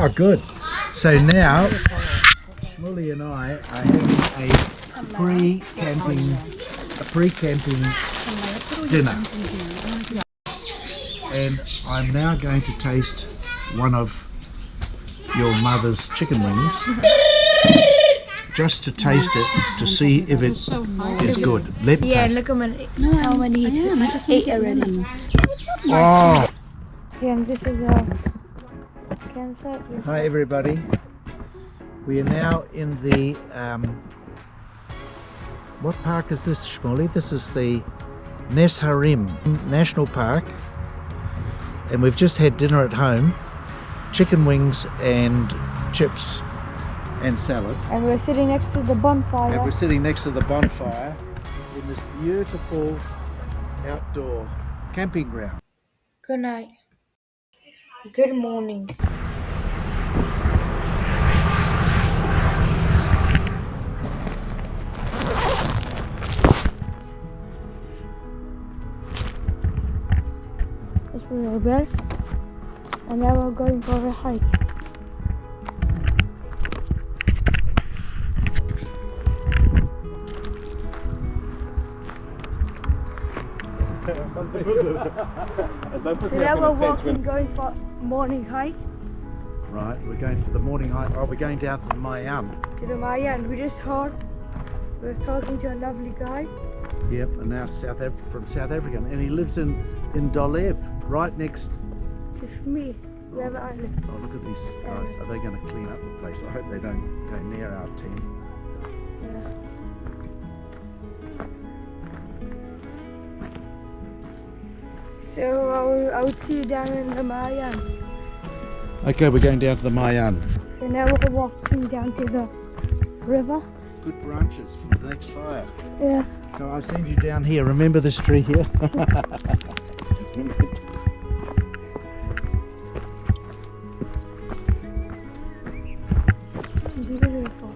Oh, good. So now, Shmuli and I are having a pre-camping dinner. And I'm now going to taste one of your mother's chicken wings, just to taste it, to see if it is good. Let me taste. Look how many I just ate already. Oh! And this is a campsite. Hi everybody. We are now in the, what park is this, Shmuli? This is the Nes Harim National Park. And we've just had dinner at home. Chicken wings and chips and salad. And we're sitting next to the bonfire. And we're sitting next to the bonfire in this beautiful outdoor camping ground. Good night. Good morning. It's really good. And now we're going for a hike. So now we're walking, going for morning hike. Right, we're going for the morning hike. Oh, we're going down to the Mayan. To the Mayan. We just heard. We were talking to a lovely guy. Yep, and now from South Africa, and he lives in Dolev, right next To Shmuli, wherever I live. Oh, look at these guys. Are they going to clean up the place? I hope they don't go near our tent. Yeah. So I would see you down in the Mayan. Okay, we're going down to the Mayan. So now we're walking down to the river. Good branches for the next fire. Yeah. So I'll send you down here. Remember this tree here? Beautiful.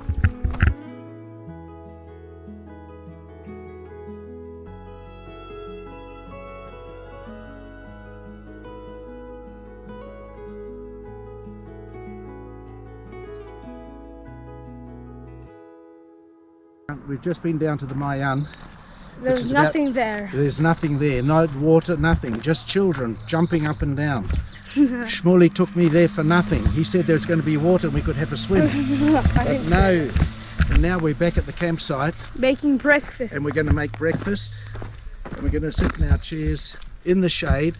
We've just been down to the Mayan. There's nothing there. There's nothing there. No water, nothing. Just children jumping up and down. Shmuli took me there for nothing. He said there's going to be water and we could have a swim. But no. And now we're back at the campsite. Making breakfast. And we're going to make breakfast. And we're going to sit in our chairs in the shade.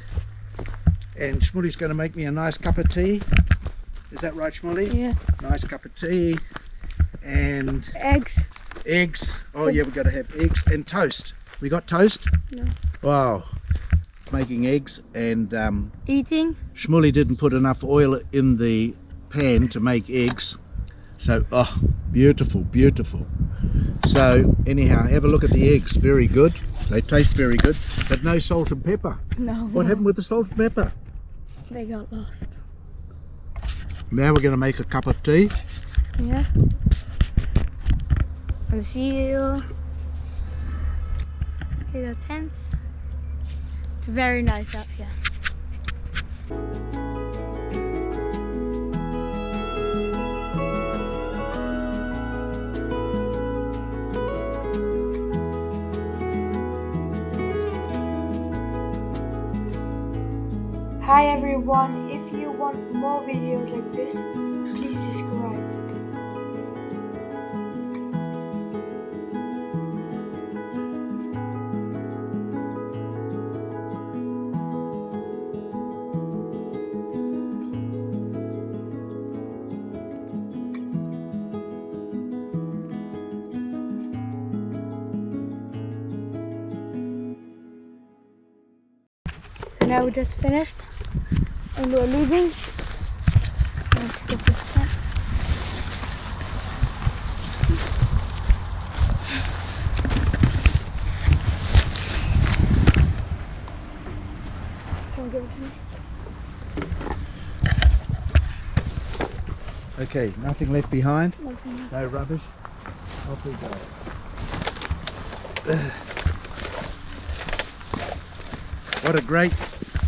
And Shmuli's going to make me a nice cup of tea. Is that right, Shmuli? Yeah. Nice cup of tea. And Eggs. eggs. Oh yeah, we've got to have eggs and toast. We got toast? No. Wow. Making eggs and Eating. Shmuli didn't put enough oil in the pan to make eggs. So, oh, beautiful, beautiful. So anyhow, have a look at the eggs. Very good. They taste very good, but no salt and pepper. No. What happened with the salt and pepper? They got lost. Now we're going to make a cup of tea. Yeah. I'll see you in the tent. It's very nice out here. Hi everyone, if you want more videos like this, please subscribe. So now we just finished and we're leaving. Let's get this tent. Can you give it to me? Okay, nothing left behind. Nothing. No rubbish. Off we go.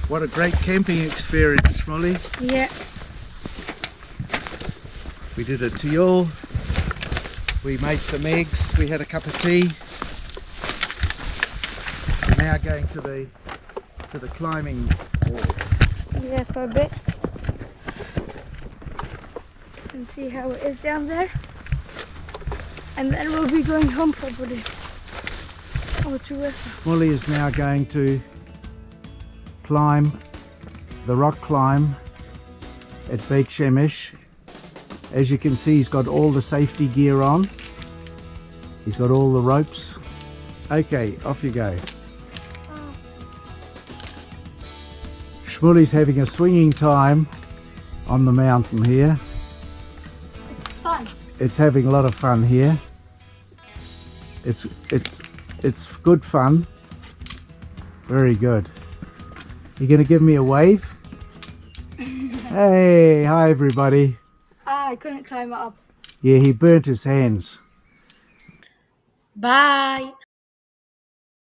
What a great camping experience, Shmuli. Yeah. We did a teal. We made some eggs. We had a cup of tea. We're now going to the climbing wall. Yeah, for a bit. And see how it is down there. And then we'll be going home probably. Or to rest. Shmuli is now going to climb the rock climb at Beit Shemesh. As you can see, he's got all the safety gear on. He's got all the ropes. Okay, off you go. Shmuli's having a swinging time on the mountain here. It's fun. It's having a lot of fun here. It's good fun. Very good. You gonna give me a wave? Hey, hi everybody. I couldn't climb it up. Yeah, he burnt his hands. Bye.